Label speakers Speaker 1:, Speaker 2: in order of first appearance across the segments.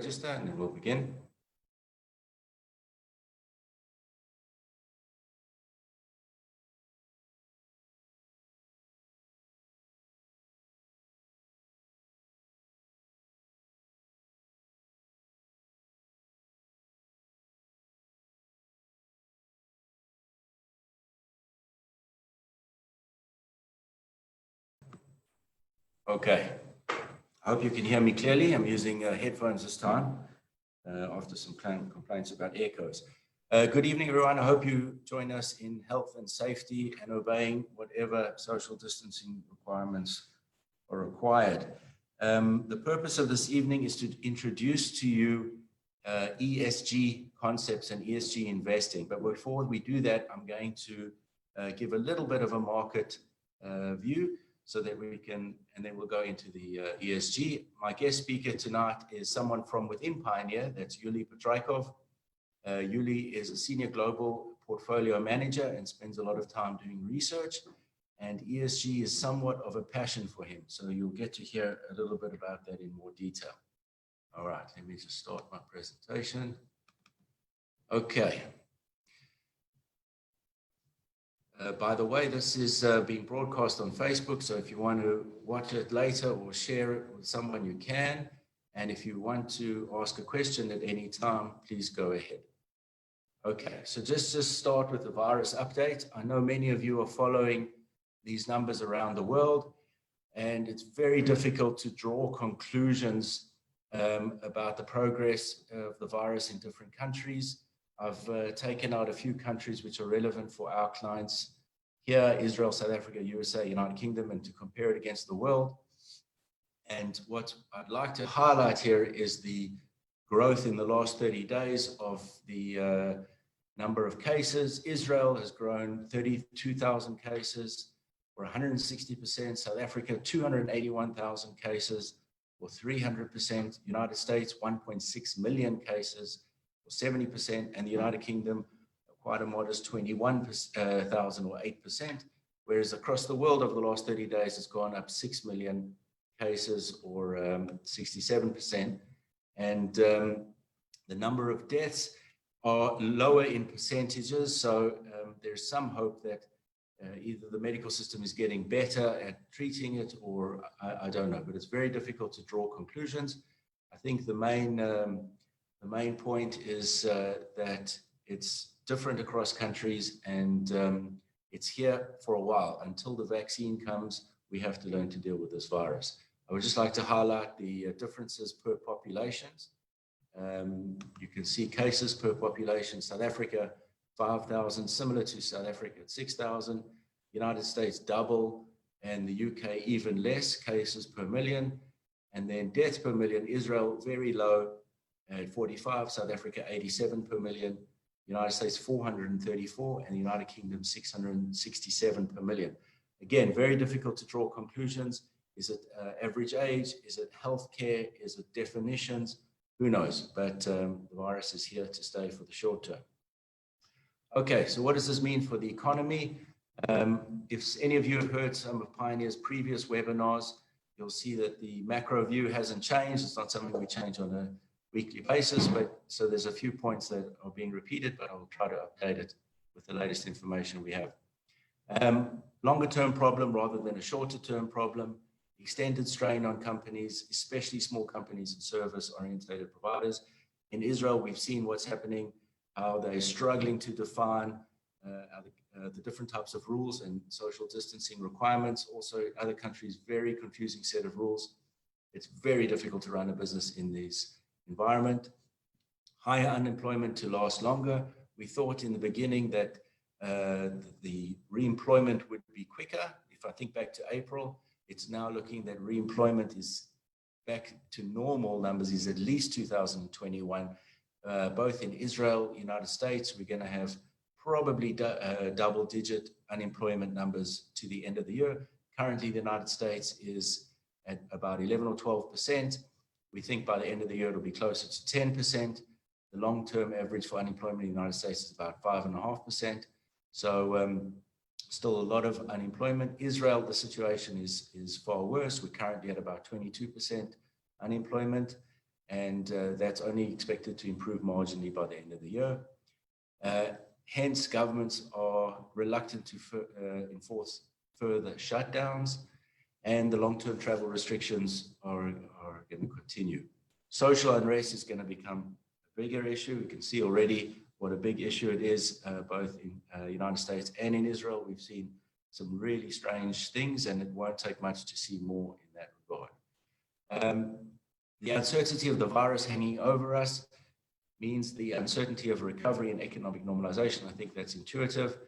Speaker 1: register and then we'll begin. Okay, I hope you can hear me clearly. I'm using headphones this time after some complaints about echoes. Good evening, everyone. I hope you join us in health and safety and obeying whatever social distancing requirements are required. The purpose of this evening is to introduce to you ESG concepts and ESG investing. But before we do that, I'm going to give a little bit of a market view, so that we can, and then we'll go into the ESG. My guest speaker tonight is someone from within Pioneer, that's Yuli Petreikov. Yuli is a senior global portfolio manager and spends a lot of time doing research, and ESG is somewhat of a passion for him. So you'll get to hear a little bit about that in more detail. All right, let me just start my presentation. Okay. By the way, this is being broadcast on Facebook, so if you want to watch it later or share it with someone, you can. And if you want to ask a question at any time, please go ahead. Okay, so just to start with the virus update. I know many of you are following these numbers around the world, and it's very difficult to draw conclusions about the progress of the virus in different countries. I've taken out a few countries which are relevant for our clients here: Israel, South Africa, USA, United Kingdom, and to compare it against the world. And what I'd like to highlight here is the growth in the last 30 days of the number of cases. Israel has grown 32,000 cases, or 160%. South Africa, 281,000 cases, or 300%. United States, 1.6 million cases, 70%, and the United Kingdom, quite a modest 21,000 or 8%, whereas across the world over the last 30 days, it's gone up 6 million cases or 67%. And the number of deaths are lower in percentages. So there's some hope that either the medical system is getting better at treating it, or I don't know, but it's very difficult to draw conclusions. I think the main point is that it's different across countries, and it's here for a while. Until the vaccine comes, we have to learn to deal with this virus. I would just like to highlight the differences per populations. You can see cases per population. South Africa, 5,000, similar to South Africa at 6,000. United States, double, and the UK, even less cases per million. And then deaths per million, Israel, very low at 45, South Africa, 87 per million, United States, 434, and the United Kingdom, 667 per million. Again, very difficult to draw conclusions. Is it average age? Is it healthcare? Is it definitions? Who knows? But the virus is here to stay for the short term. Okay, so what does this mean for the economy? If any of you have heard some of Pioneer's previous webinars, you'll see that the macro view hasn't changed. It's not something we change on a weekly basis, but so there's a few points that are being repeated, but I'll try to update it with the latest information we have. Longer term problem rather than a shorter term problem. Extended strain on companies, especially small companies and service-oriented providers. In Israel, we've seen what's happening, how they're struggling to define the different types of rules and social distancing requirements. Also, other countries, very confusing set of rules. It's very difficult to run a business in this environment. Higher unemployment to last longer. We thought in the beginning that the re-employment would be quicker. If I think back to April, it's now looking that re-employment is back to normal numbers, is at least 2021. Both in Israel, United States, we're going to have probably double-digit unemployment numbers to the end of the year. Currently, the United States is at about 11 or 12%. We think by the end of the year, it'll be closer to 10%. The long-term average for unemployment in the United States is about 5.5%. So still a lot of unemployment. Israel, the situation is far worse. We're currently at about 22% unemployment. and that's only expected to improve marginally by the end of the year. Hence, governments are reluctant to enforce further shutdowns, and the long-term travel restrictions are going to continue. Social unrest is going to become a bigger issue. We can see already what a big issue it is, both in the United States and in Israel. We've seen some really strange things, and it won't take much to see more in that regard. The uncertainty of the virus hanging over us means the uncertainty of recovery and economic normalization. I think that's intuitive.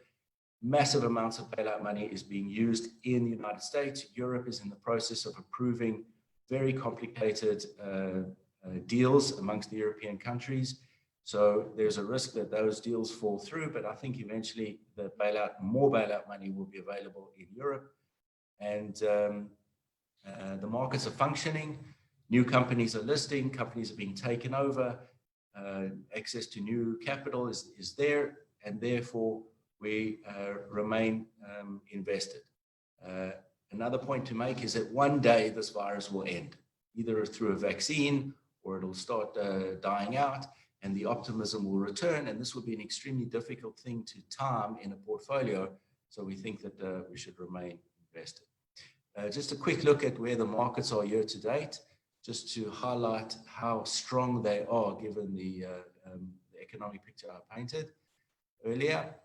Speaker 1: Massive amounts of bailout money is being used in the United States. Europe is in the process of approving very complicated deals amongst the European countries. So there's a risk that those deals fall through, but I think eventually more bailout money will be available in Europe. And the markets are functioning. New companies are listing, companies are being taken over. Access to new capital is there, and therefore we remain invested. Another point to make is that one day this virus will end, either through a vaccine or it'll start dying out, and the optimism will return, and this will be an extremely difficult thing to time in a portfolio, so we think that we should remain invested. Just a quick look at where the markets are year to date, just to highlight how strong they are given the economic picture I painted earlier.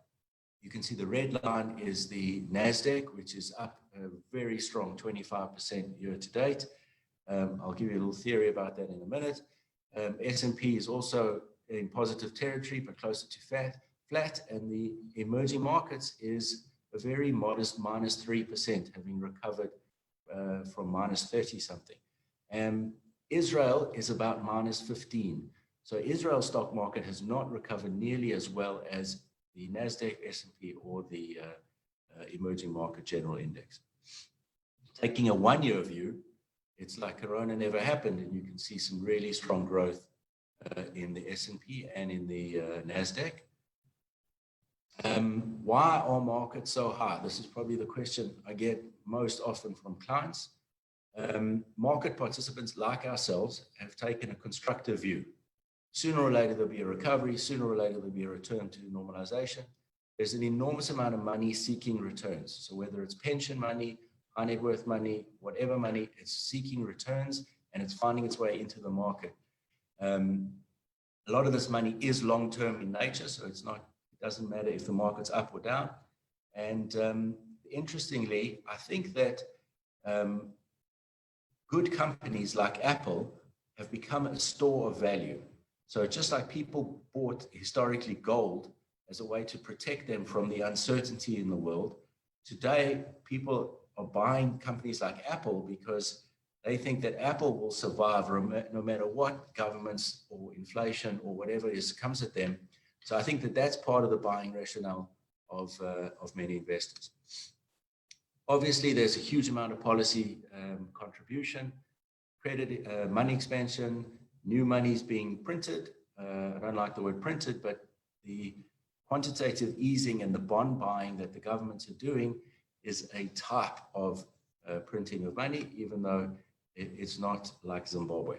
Speaker 1: You can see the red line is the NASDAQ, which is up a very strong 25% year to date. I'll give you a little theory about that in a minute. S&P is also in positive territory, but closer to flat, and the emerging markets is a very modest -3%, having recovered from -30 something. Israel is about -15. So Israel's stock market has not recovered nearly as well as the NASDAQ, S&P, or the emerging market general index. Taking a one-year view, it's like Corona never happened, and you can see some really strong growth in the S&P and in the NASDAQ. Why are markets so high? This is probably the question I get most often from clients. Market participants like ourselves have taken a constructive view. Sooner or later, there'll be a recovery. Sooner or later, there'll be a return to normalization. There's an enormous amount of money seeking returns. So whether it's pension money, high net worth money, whatever money, it's seeking returns, and it's finding its way into the market. A lot of this money is long-term in nature, so it doesn't matter if the market's up or down. And interestingly, I think that good companies like Apple have become a store of value. So just like people bought historically gold as a way to protect them from the uncertainty in the world, today people are buying companies like Apple because they think that Apple will survive no matter what governments or inflation or whatever comes at them. So I think that that's part of the buying rationale of many investors. Obviously, there's a huge amount of policy contribution, credit, money expansion, new money is being printed. I don't like the word printed, but the quantitative easing and the bond buying that the governments are doing is a type of printing of money, even though it's not like Zimbabwe.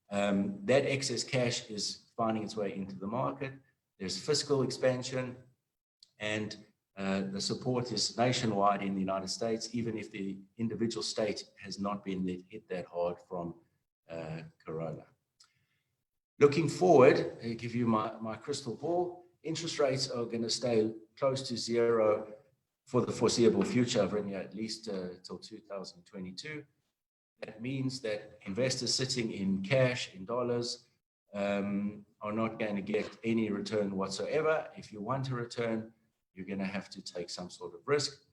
Speaker 1: That excess cash is finding its way into the market. There's fiscal expansion, and the support is nationwide in the United States, even if the individual state has not been hit that hard from Corona. Looking forward, I give you my crystal ball. Interest rates are going to stay close to zero for the foreseeable future. I've written at least till 2022. That means that investors sitting in cash, in dollars, are not going to get any return whatsoever. If you want a return, you're going to have to take some sort of risk.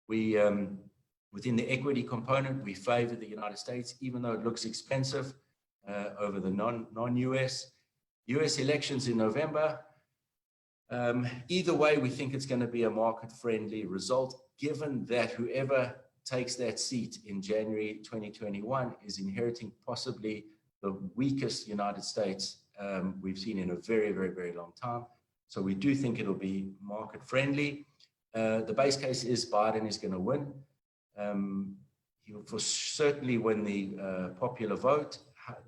Speaker 1: We, within the equity component, we favor the United States, even though it looks expensive over the non-US. US elections in November. Either way, we think it's going to be a market-friendly result, given that whoever takes that seat in January 2021 is inheriting possibly the weakest United States we've seen in a very, very, very long time. So we do think it'll be market-friendly. The base case is Biden is going to win. He'll for certainly win the popular vote.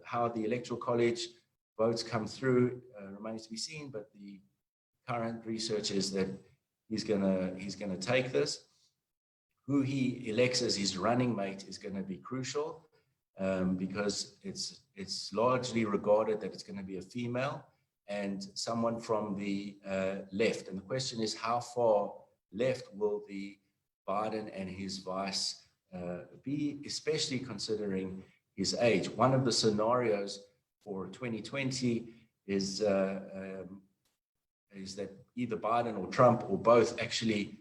Speaker 1: how the Electoral College votes come through remains to be seen, but the current research is that he's gonna take this. Who he elects as his running mate is going to be crucial because it's largely regarded that it's going to be a female and someone from the left. And the question is, how far left will the Biden and his vice be, especially considering his age? One of the scenarios for 2020 is that either Biden or Trump or both actually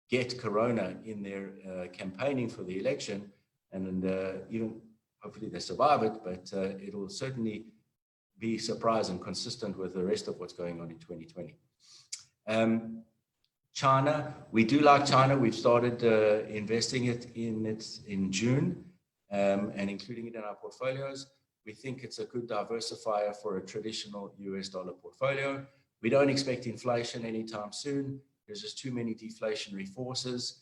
Speaker 1: get corona in their campaigning for the election, and even hopefully they survive it, but it will certainly be surprising and consistent with the rest of what's going on in 2020. China, we do like China. We've started investing in June and including it in our portfolios. We think it's a good diversifier for a traditional US dollar portfolio. We don't expect inflation anytime soon. There's just too many deflationary forces.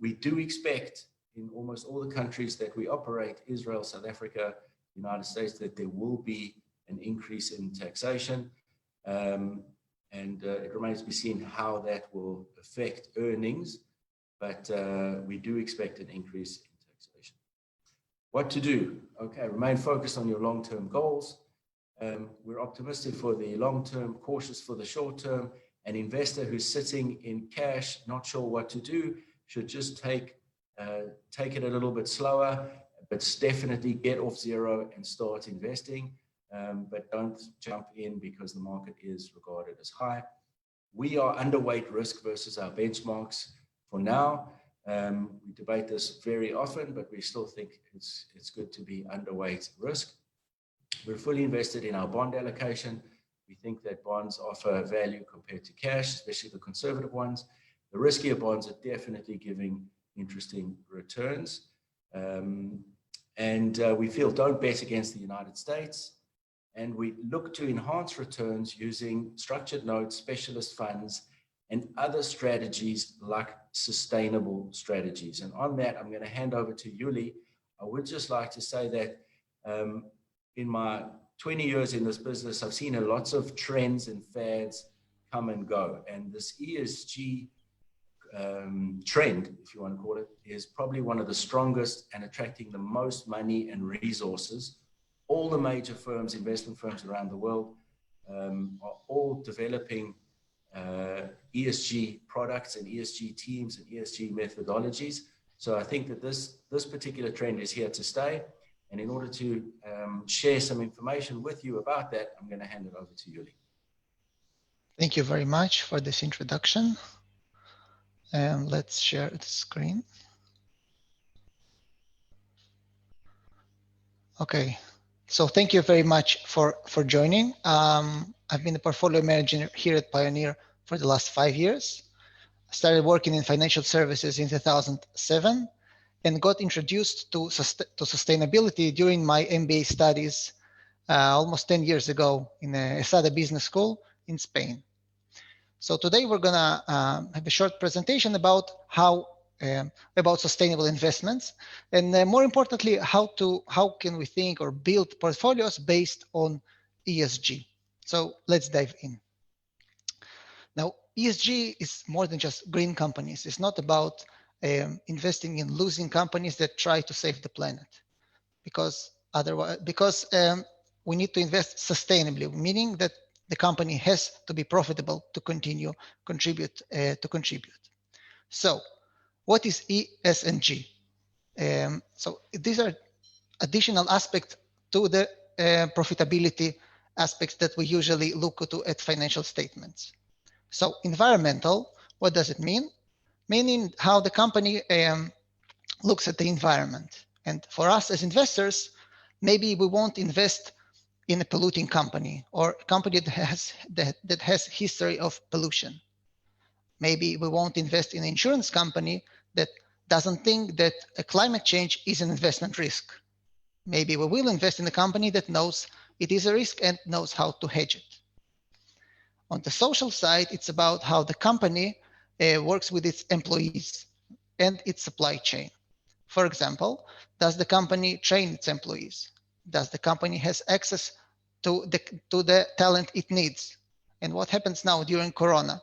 Speaker 1: We do expect in almost all the countries that we operate, Israel, South Africa, United States, that there will be an increase in taxation. It remains to be seen how that will affect earnings, but we do expect an increase in taxation. What to do? Okay, remain focused on your long-term goals. We're optimistic for the long term, cautious for the short term. An investor who's sitting in cash, not sure what to do, should just take it a little bit slower, but definitely get off zero and start investing. But don't jump in because the market is regarded as high. We are underweight risk versus our benchmarks for now. We debate this very often, but we still think it's good to be underweight risk. We're fully invested in our bond allocation. We think that bonds offer value compared to cash, especially the conservative ones. The riskier bonds are definitely giving interesting returns. We feel don't bet against the United States. And we look to enhance returns using structured notes, specialist funds, and other strategies like sustainable strategies. And on that, I'm going to hand over to Yuli. I would just like to say that in my 20 years in this business, I've seen lots of trends and fads come and go. And this ESG trend, if you want to call it, is probably one of the strongest and attracting the most money and resources. All the major firms, investment firms around the world, are all developing ESG products and ESG teams and ESG methodologies. So I think that this particular trend is here to stay. And in order to share some information with you about that, I'm going to hand it over to Yuli.
Speaker 2: Thank you very much for this introduction. Let's share the screen. Okay, so thank you very much for joining. I've been a portfolio manager here at Pioneer for the last 5 years. I started working in financial services in 2007. And got introduced to sustainability during my MBA studies almost 10 years ago in ESADE Business School in Spain. So today we're gonna have a short presentation about about sustainable investments, and more importantly, how can we think or build portfolios based on ESG. So let's dive in. Now, ESG is more than just green companies. It's not about investing in losing companies that try to save the planet, because we need to invest sustainably, meaning that the company has to be profitable to continue contribute. So what is ESG? So these are additional aspects to the profitability aspects that we usually look to at financial statements. So environmental, what does it mean? Meaning how the company looks at the environment. And for us as investors, maybe we won't invest in a polluting company or a company that has history of pollution. Maybe we won't invest in an insurance company that doesn't think that a climate change is an investment risk. Maybe we will invest in a company that knows it is a risk and knows how to hedge it. On the social side, it's about how the company works with its employees and its supply chain. For example, does the company train its employees? Does the company has access to the talent it needs? And what happens now during Corona?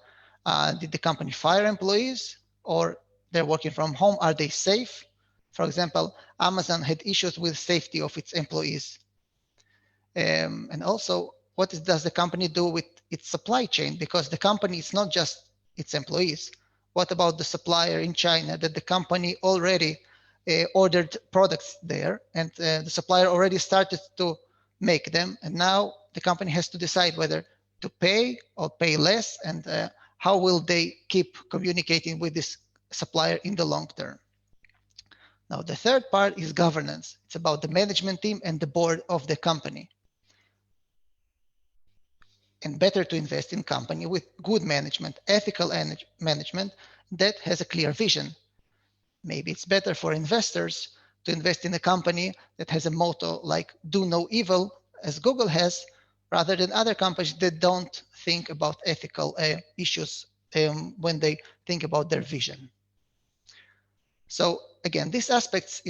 Speaker 2: Did the company fire employees, or they're working from home? Are they safe? For example, Amazon had issues with safety of its employees. And also, does the company do with its supply chain? Because the company is not just its employees. What about the supplier in China that the company already ordered products there, and the supplier already started to make them, and now the company has to decide whether to pay or pay less, and how will they keep communicating with this supplier in the long term? Now, the third part is governance. It's about the management team and the board of the company. And better to invest in company with good management, ethical management that has a clear vision. Maybe it's better for investors to invest in a company that has a motto like do no evil, as Google has, rather than other companies that don't think about ethical issues when they think about their vision. So again, these aspects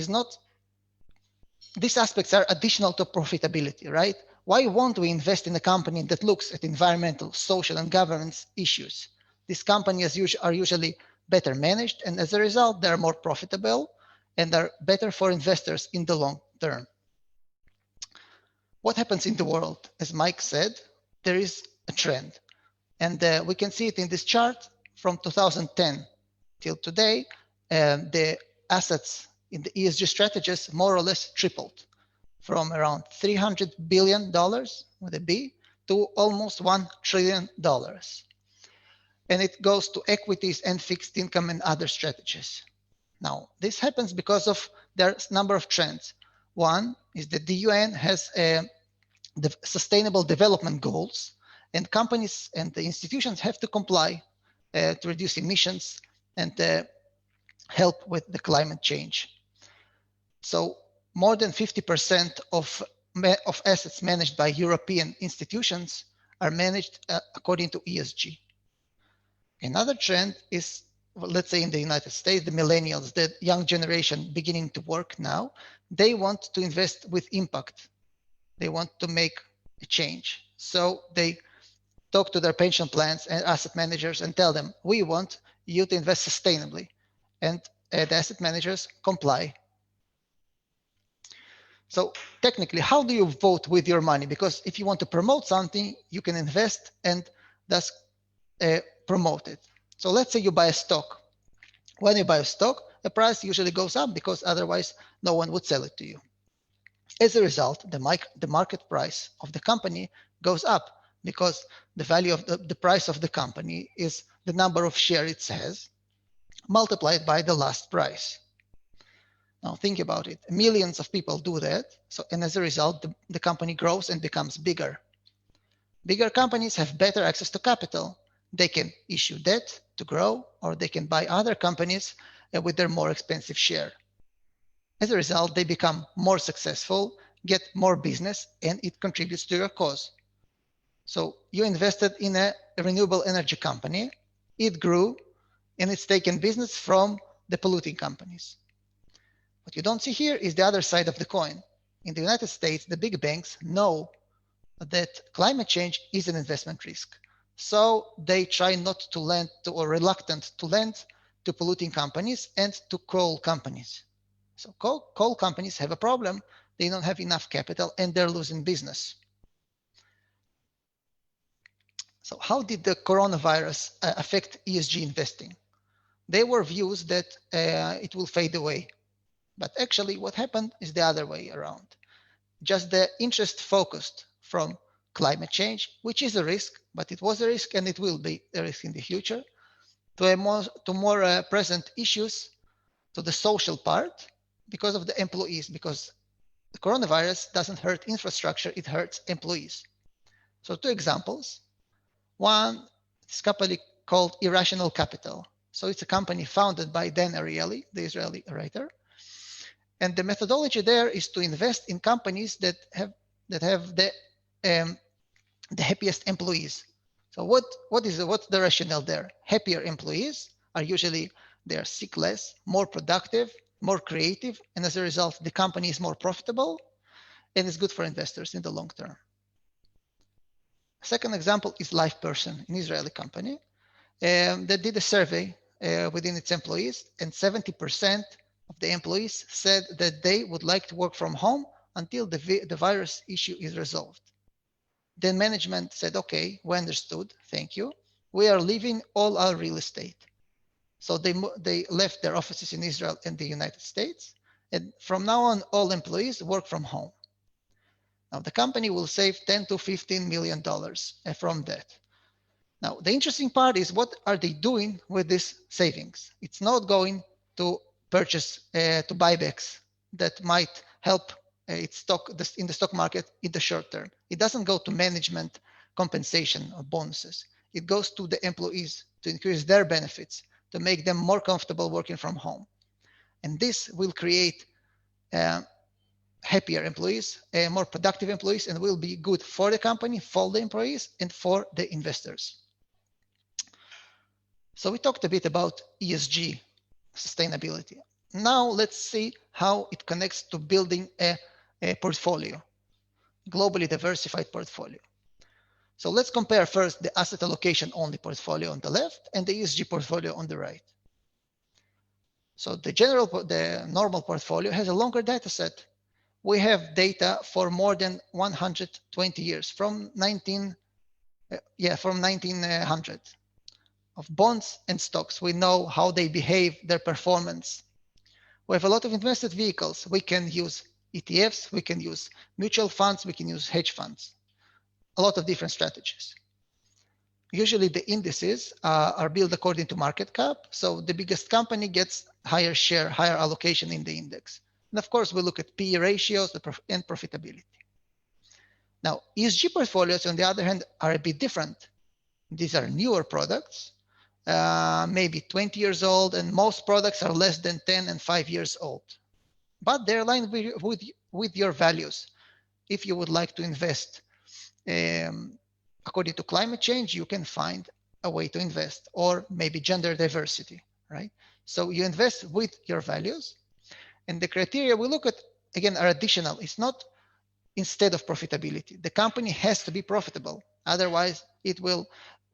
Speaker 2: are additional to profitability, right? Why won't we invest in a company that looks at environmental, social, and governance issues? These companies are usually better managed, and as a result, they're more profitable and are better for investors in the long term. What happens in the world? As Mike said, there is a trend, and we can see it in this chart from 2010 till today. The assets in the ESG strategies more or less tripled, from around $300 billion with a B to almost $1 trillion. And it goes to equities and fixed income and other strategies. Now, this happens because of there's a number of trends. One is that the UN has the sustainable development goals, and companies and the institutions have to comply to reduce emissions and help with the climate change. So more than 50% of assets managed by European institutions are managed according to ESG. Another trend is, well, let's say in the United States, the millennials, the young generation beginning to work now, they want to invest with impact. They want to make a change. So they talk to their pension plans and asset managers and tell them, we want you to invest sustainably. And the asset managers comply. So technically, how do you vote with your money? Because if you want to promote something, you can invest and thus promote it. So let's say you buy a stock. When you buy a stock, the price usually goes up because otherwise no one would sell it to you. As a result, the market price of the company goes up because the value of the price of the company is the number of shares it has multiplied by the last price. Now think about it. Millions of people do that. So, and as a result, the company grows and becomes bigger. Bigger companies have better access to capital. They can issue debt to grow, or they can buy other companies with their more expensive share. As a result, they become more successful, get more business, and it contributes to your cause. So you invested in a renewable energy company, it grew, and it's taken business from the polluting companies. What you don't see here is the other side of the coin. In the United States, the big banks know that climate change is an investment risk. So they try not to lend to, or reluctant to lend to polluting companies and to coal companies. So coal companies have a problem. They don't have enough capital and they're losing business. So how did the coronavirus affect ESG investing? There were views that it will fade away. But actually what happened is the other way around. Just the interest focused from climate change, which is a risk, but it was a risk and it will be a risk in the future, to more present issues, to the social part, because of the employees, because the coronavirus doesn't hurt infrastructure, it hurts employees. So two examples. One, this company called Irrational Capital. So it's a company founded by Dan Ariely, the Israeli writer. And the methodology there is to invest in companies that have the happiest employees. So what's the rationale there? Happier employees are usually, they're sick less, more productive, more creative, and as a result, the company is more profitable. and it's good for investors in the long term. Second example is LivePerson, an Israeli company that did a survey within its employees, and 70% of the employees said that they would like to work from home until the virus issue is resolved. Then management said, okay, we understood, thank you. We are leaving all our real estate. So they left their offices in Israel and the United States. And from now on, all employees work from home. Now the company will save $10 to $15 million from that. Now, the interesting part is what are they doing with this savings? It's not going to purchase, to buybacks that might help its stock in the stock market in the short term. It doesn't go to management compensation or bonuses. It goes to the employees to increase their benefits, to make them more comfortable working from home. And this will create happier employees, more productive employees, and will be good for the company, for the employees, and for the investors. So we talked a bit about ESG, sustainability. Now let's see how it connects to building a portfolio, globally diversified portfolio. So let's compare first the asset allocation only portfolio on the left and the ESG portfolio on the right. So the normal portfolio has a longer data set. We have data for more than 120 years from 1900 of bonds and stocks. We know how they behave, their performance. We have a lot of invested vehicles. We can use ETFs, we can use mutual funds, we can use hedge funds, a lot of different strategies. Usually the indices are built according to market cap. So the biggest company gets higher share, higher allocation in the index. And of course, we look at PE ratios and profitability. Now, ESG portfolios, on the other hand, are a bit different. These are newer products, maybe 20 years old, and most products are less than 10 and 5 years old. But they're aligned with your values. If you would like to invest according to climate change, you can find a way to invest, or maybe gender diversity, right? So you invest with your values, and the criteria we look at, again, are additional. It's not instead of profitability. The company has to be profitable. Otherwise, it will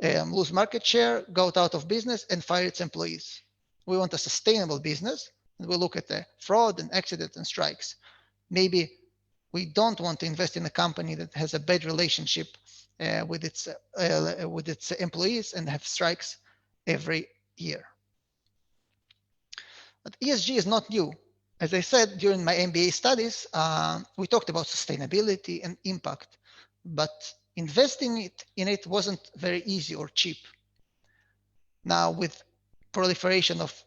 Speaker 2: lose market share, go out of business, and fire its employees. We want a sustainable business, and we look at the fraud and accidents and strikes. Maybe we don't want to invest in a company that has a bad relationship with its employees and have strikes every year. But ESG is not new. As I said, during my MBA studies, we talked about sustainability and impact, but investing in it wasn't very easy or cheap. Now, with proliferation of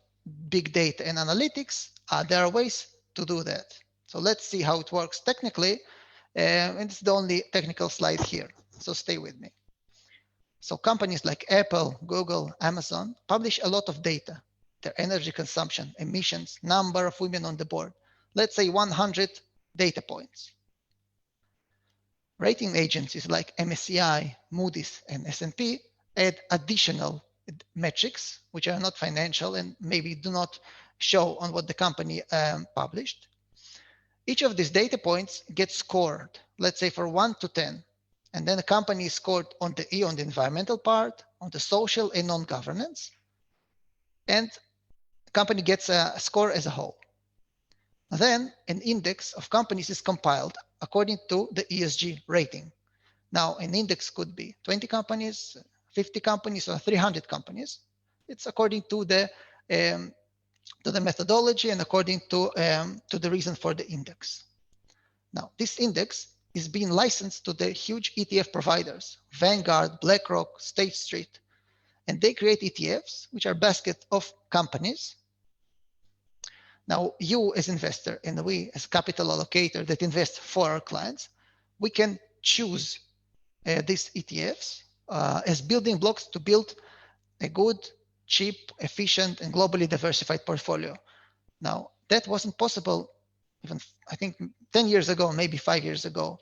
Speaker 2: big data and analytics, there are ways to do that. So let's see how it works technically. And it's the only technical slide here. So stay with me. So companies like Apple, Google, Amazon publish a lot of data, their energy consumption, emissions, number of women on the board. Let's say 100 data points. Rating agencies like MSCI, Moody's, and S&P add additional metrics, which are not financial and maybe do not show on what the company published. Each of these data points gets scored, let's say for 1 to 10. And then the company is scored on the environmental part, on the social and non-governance. And the company gets a score as a whole. Then an index of companies is compiled according to the ESG rating. Now, an index could be 20 companies, 50 companies, or 300 companies. It's according to the methodology and according to the reason for the index. Now, this index is being licensed to the huge ETF providers, Vanguard, BlackRock, State Street, and they create ETFs, which are basket of companies. Now, you as investor and we as capital allocator that invest for our clients, we can choose these ETFs as building blocks to build a good, cheap, efficient, and globally diversified portfolio. Now, that wasn't possible even, I think, 10 years ago, maybe 5 years ago.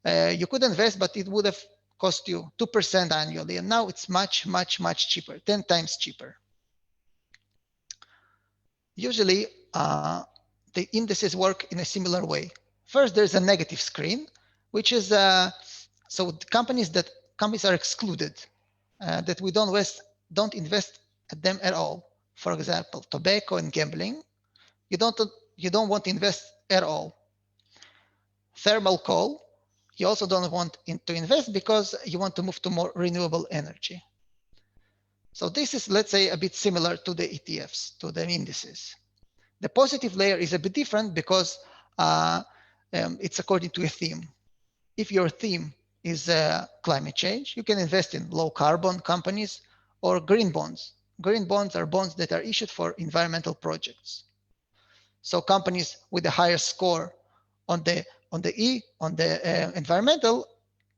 Speaker 2: You could invest, but it would have cost you 2% annually. And now it's much, much, much cheaper, 10 times cheaper. Usually, the indices work in a similar way. First, there's a negative screen, which is so companies are excluded, that we don't invest at them at all. For example, tobacco and gambling, you don't want to invest at all. Thermal coal, you also don't want to invest because you want to move to more renewable energy. So this is, let's say, a bit similar to the ETFs, to the indices. The positive layer is a bit different because it's according to a theme. If your theme is climate change, you can invest in low carbon companies or green bonds. Green bonds are bonds that are issued for environmental projects. So companies with a higher score on the environmental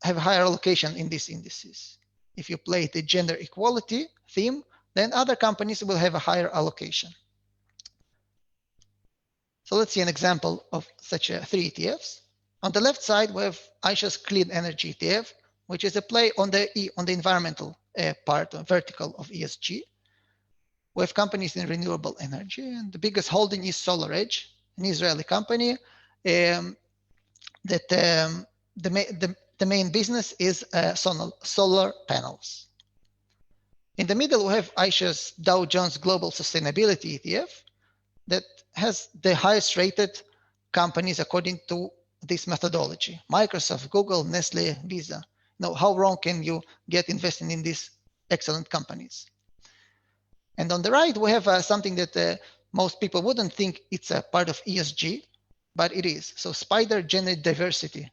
Speaker 2: have higher allocation in these indices. If you play the gender equality theme, then other companies will have a higher allocation. So let's see an example of such 3 ETFs. On the left side, we have iShares Clean Energy ETF, which is a play on the environmental part, or vertical of ESG. We have companies in renewable energy, and the biggest holding is SolarEdge, an Israeli company that the main business is solar panels. In the middle, we have iShares Dow Jones Global Sustainability ETF that has the highest rated companies according to this methodology: Microsoft, Google, Nestle, Visa. Now, how wrong can you get investing in these excellent companies? And on the right, we have something that most people wouldn't think it's a part of ESG, but it is. So Spider Gender Diversity.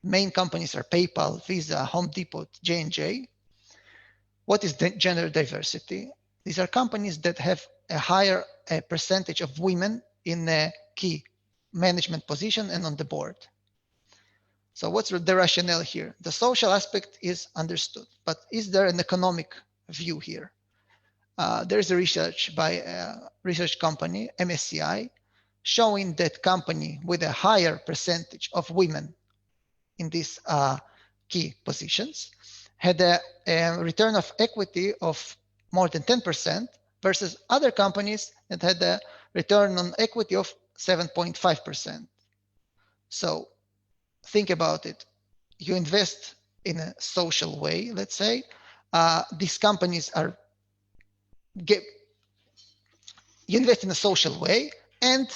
Speaker 2: Main companies are PayPal, Visa, Home Depot, J&J. What is gender diversity? These are companies that have a higher percentage of women in a key management position and on the board. So what's the rationale here? The social aspect is understood, but is there an economic view here? There's a research by a research company, MSCI, showing that company with a higher percentage of women in these key positions had a return of equity of more than 10% versus other companies that had a return on equity of 7.5%. So think about it. You invest in a social way, let's say. These companies are you invest in a social way, and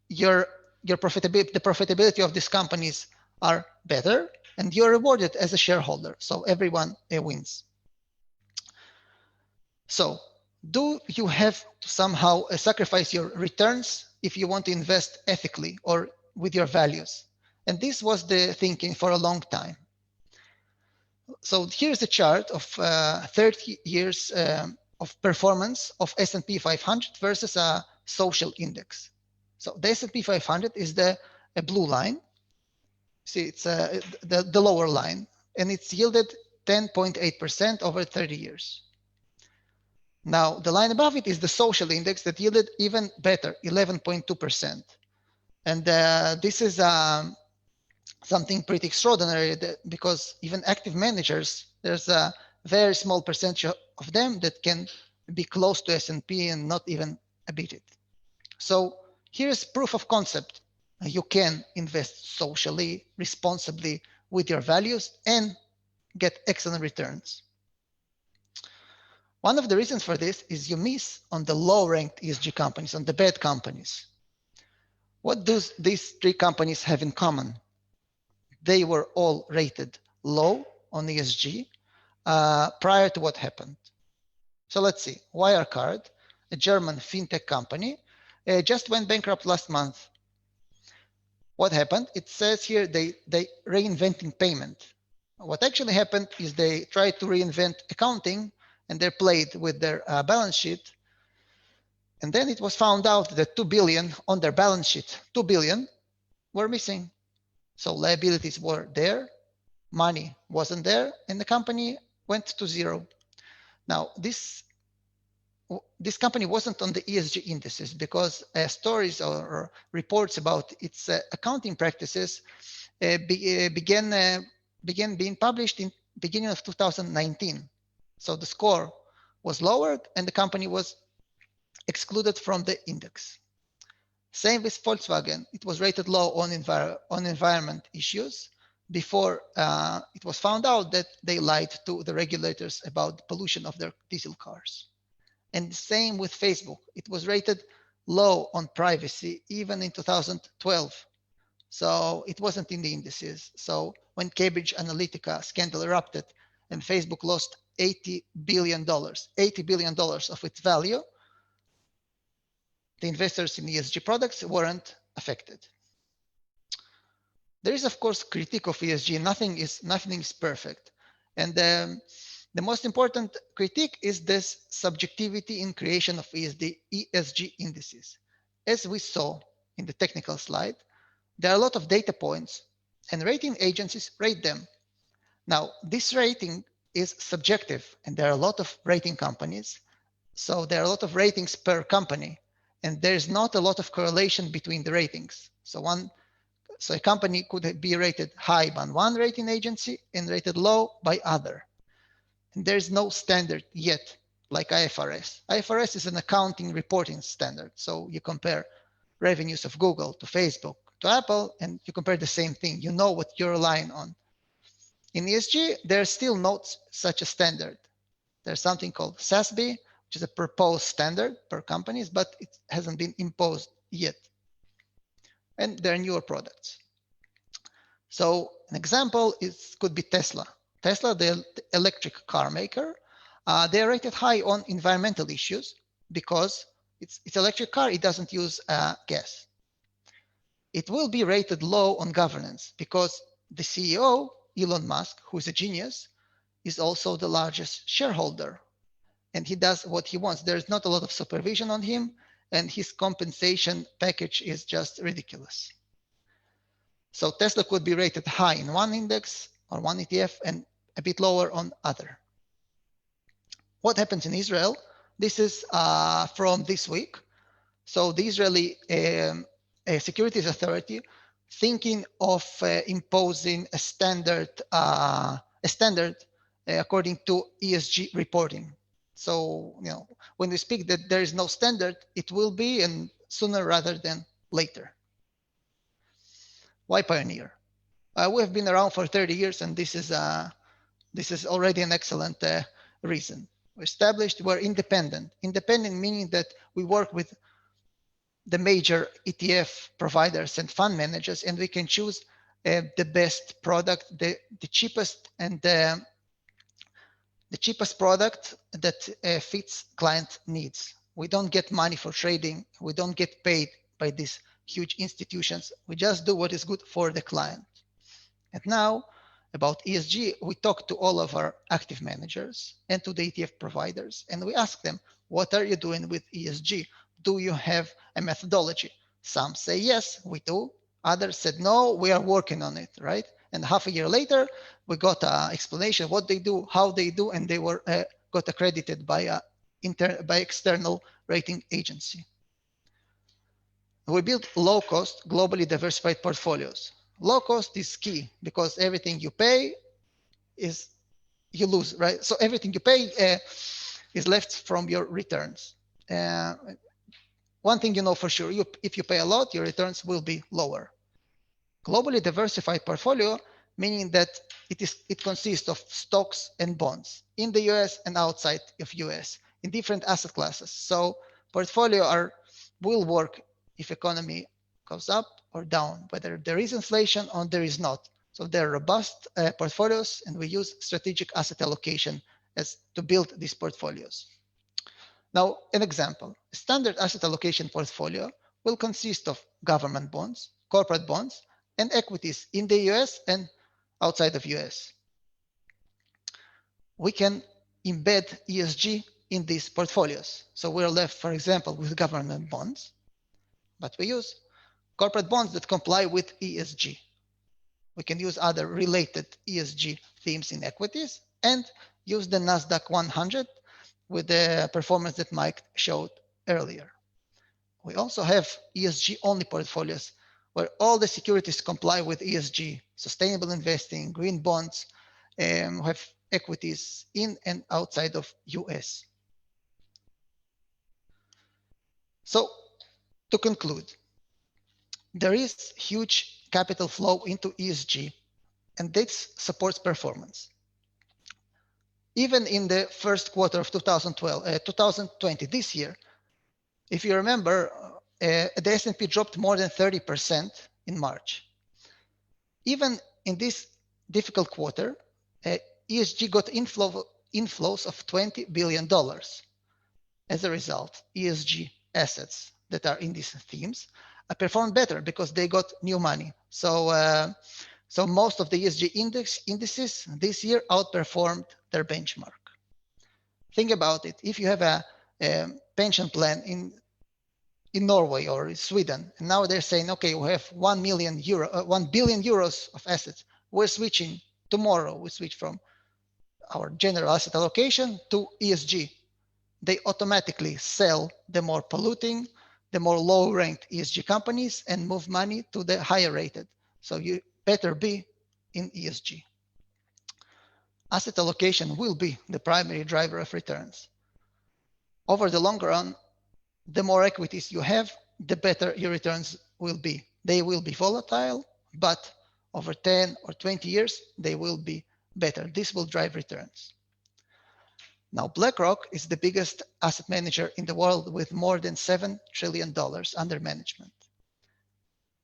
Speaker 2: your profitability, the profitability of these companies are better, and you're rewarded as a shareholder. So everyone wins. So do you have to somehow sacrifice your returns if you want to invest ethically or with your values? And this was the thinking for a long time. So here's a chart of 30 years of performance of S&P 500 versus a social index. So the S&P 500 is the blue line. See, it's the lower line, and it's yielded 10.8% over 30 years. Now, the line above it is the social index that yielded even better, 11.2%. And this is something pretty extraordinary because even active managers, there's a very small percentage of them that can be close to S&P and not even beat it. So here's proof of concept. You can invest socially, responsibly with your values and get excellent returns. One of the reasons for this is you miss on the low-ranked ESG companies, on the bad companies. What do these 3 companies have in common? They were all rated low on ESG prior to what happened. So let's see. Wirecard, a German fintech company, just went bankrupt last month. What happened? It says here they reinventing payment. What actually happened is they tried to reinvent accounting, and they played with their balance sheet. And then it was found out that 2 billion on their balance sheet, 2 billion were missing. So liabilities were there, money wasn't there, and the company went to zero. Now, this company wasn't on the ESG indices because stories or reports about its accounting practices began being published in beginning of 2019. So the score was lowered and the company was excluded from the index. Same with Volkswagen. It was rated low on environment issues before it was found out that they lied to the regulators about the pollution of their diesel cars. And the same with Facebook. It was rated low on privacy even in 2012. So it wasn't in the indices. So when Cambridge Analytica scandal erupted and Facebook lost $80 billion of its value, the investors in ESG products weren't affected. There is, of course, critique of ESG. Nothing is perfect. And the most important critique is this subjectivity in creation of ESG indices. As we saw in the technical slide, there are a lot of data points and rating agencies rate them. Now, this rating is subjective and there are a lot of rating companies. So there are a lot of ratings per company and there's not a lot of correlation between the ratings. So a company could be rated high by one rating agency and rated low by other. And there's no standard yet like IFRS. IFRS is an accounting reporting standard. So you compare revenues of Google to Facebook to Apple, and you compare the same thing. You know what you're relying on. In ESG, there's still not such a standard. There's something called SASB, which is a proposed standard per companies, but it hasn't been imposed yet. And there are newer products. So an example could be Tesla. Tesla, the electric car maker, they are rated high on environmental issues because it's electric car, it doesn't use gas. It will be rated low on governance because the CEO, Elon Musk, who is a genius, is also the largest shareholder. And he does what he wants. There's not a lot of supervision on him, and his compensation package is just ridiculous. So Tesla could be rated high in one index or one ETF and a bit lower on other. What happens in Israel? This is from this week. So the Israeli Securities Authority thinking of imposing a standard according to ESG reporting. So, when we speak that there is no standard, it will be, and sooner rather than later. Why Pioneer? We have been around for 30 years, and this is already an excellent reason. We're independent. Independent meaning that we work with the major ETF providers and fund managers, and we can choose the best product, the cheapest and the cheapest product that fits client needs. We don't get money for trading. We don't get paid by these huge institutions. We just do what is good for the client. And now about ESG, we talk to all of our active managers and to the ETF providers, and we ask them, what are you doing with ESG? Do you have a methodology? Some say, yes, we do. Others said, no, we are working on it, right? And half a year later, we got an explanation of what they do, how they do, and they were got accredited by external rating agency. We built low-cost, globally diversified portfolios. Low cost is key because everything you pay is you lose, right? So everything you pay is left from your returns. One thing you know for sure, if you pay a lot, your returns will be lower. Globally diversified portfolio, meaning that it consists of stocks and bonds in the US and outside of US in different asset classes. So portfolio will work if economy goes up or down, whether there is inflation or there is not. So they're robust portfolios, and we use strategic asset allocation to build these portfolios. Now, an example, a standard asset allocation portfolio will consist of government bonds, corporate bonds, and equities in the US and outside of US. We can embed ESG in these portfolios. So we're left, for example, with government bonds, but we use corporate bonds that comply with ESG. We can use other related ESG themes in equities and use the NASDAQ 100 with the performance that Mike showed earlier. We also have ESG only portfolios where all the securities comply with ESG, sustainable investing, green bonds, have equities in and outside of US. So to conclude, there is huge capital flow into ESG, and this supports performance. Even in the first quarter of 2020, this year, if you remember, the S&P dropped more than 30% in March. Even in this difficult quarter, ESG got inflows of $20 billion. As a result, ESG assets that are in these themes performed better because they got new money. So most of the ESG indices this year outperformed their benchmark. Think about it. If you have a pension plan in Norway or Sweden, and now they're saying, okay, we have 1 billion euros of assets. We're switching tomorrow. We switch from our general asset allocation to ESG. They automatically sell the more polluting, the more low-ranked ESG companies and move money to the higher rated. So you better be in ESG. Asset allocation will be the primary driver of returns. Over the long run, the more equities you have, the better your returns will be. They will be volatile, but over 10 or 20 years, they will be better. This will drive returns. Now, BlackRock is the biggest asset manager in the world with more than $7 trillion under management.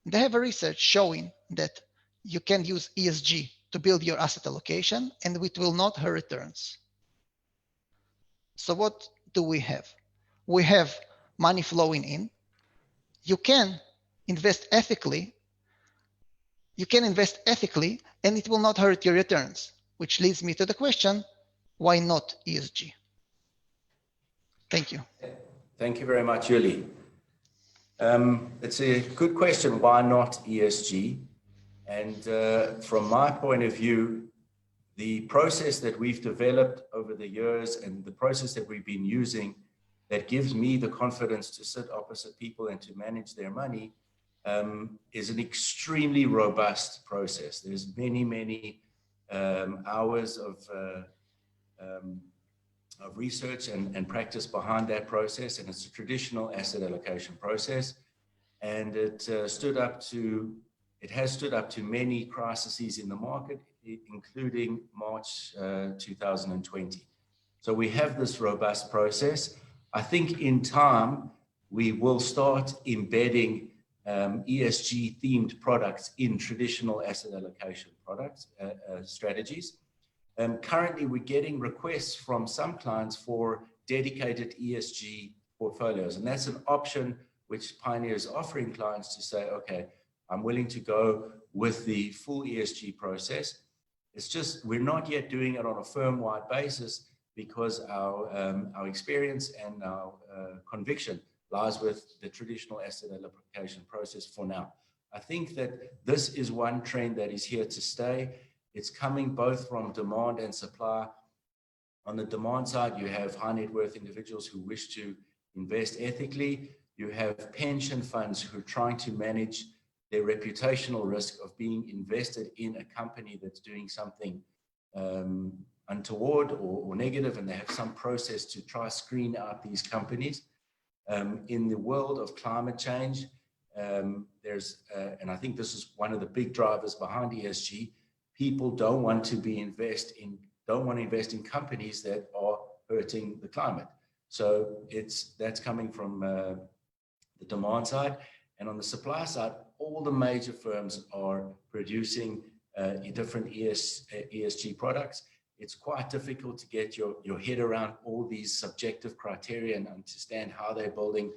Speaker 2: They have a research showing that you can use ESG to build your asset allocation and it will not hurt returns. So what do we have? We have money flowing in. You can invest ethically. And it will not hurt your returns, which leads me to the question, why not ESG? Thank you.
Speaker 1: Thank you very much, Yuli. It's a good question, why not ESG? And from my point of view, the process that we've developed over the years and the process that we've been using that gives me the confidence to sit opposite people and to manage their money is an extremely robust process. There's many hours of research and practice behind that process, and it's a traditional asset allocation process, and it has stood up to many crises in the market, including March 2020. So we have this robust process. I think in time we will start embedding ESG themed products in traditional asset allocation products strategies. Currently, we're getting requests from some clients for dedicated ESG portfolios, and that's an option which Pioneer is offering clients to say, okay, I'm willing to go with the full ESG process. It's just we're not yet doing it on a firm-wide basis because our experience and our conviction lies with the traditional asset allocation process for now. I think that this is one trend that is here to stay. It's coming both from demand and supply. On the demand side, you have high net worth individuals who wish to invest ethically. You have pension funds who are trying to manage their reputational risk of being invested in a company that's doing something untoward or negative, and they have some process to try screen out these companies. In the world of climate change, and I think this is one of the big drivers behind ESG. People don't want to invest in companies that are hurting the climate. So that's coming from the demand side, and on the supply side, all the major firms are producing different ESG products. It's quite difficult to get your head around all these subjective criteria and understand how they're building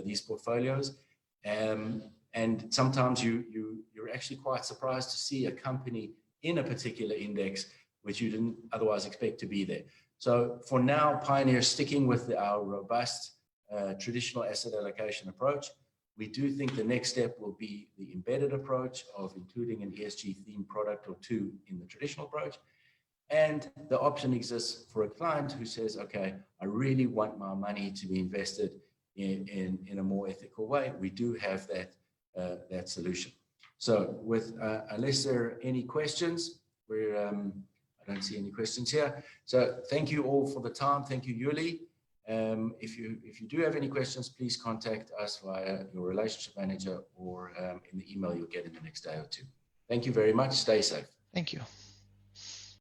Speaker 1: these portfolios. And sometimes you're actually quite surprised to see a company in a particular index which you didn't otherwise expect to be there. So for now, Pioneer is sticking with our robust traditional asset allocation approach. We do think the next step will be the embedded approach of including an ESG themed product or two in the traditional approach. And the option exists for a client who says, okay, I really want my money to be invested in a more ethical way. We do have that solution. So unless there are any questions, I don't see any questions here. So thank you all for the time. Thank you, Yuli. If you do have any questions, please contact us via your relationship manager or in the email you'll get in the next day or two. Thank you very much. Stay safe.
Speaker 2: Thank you.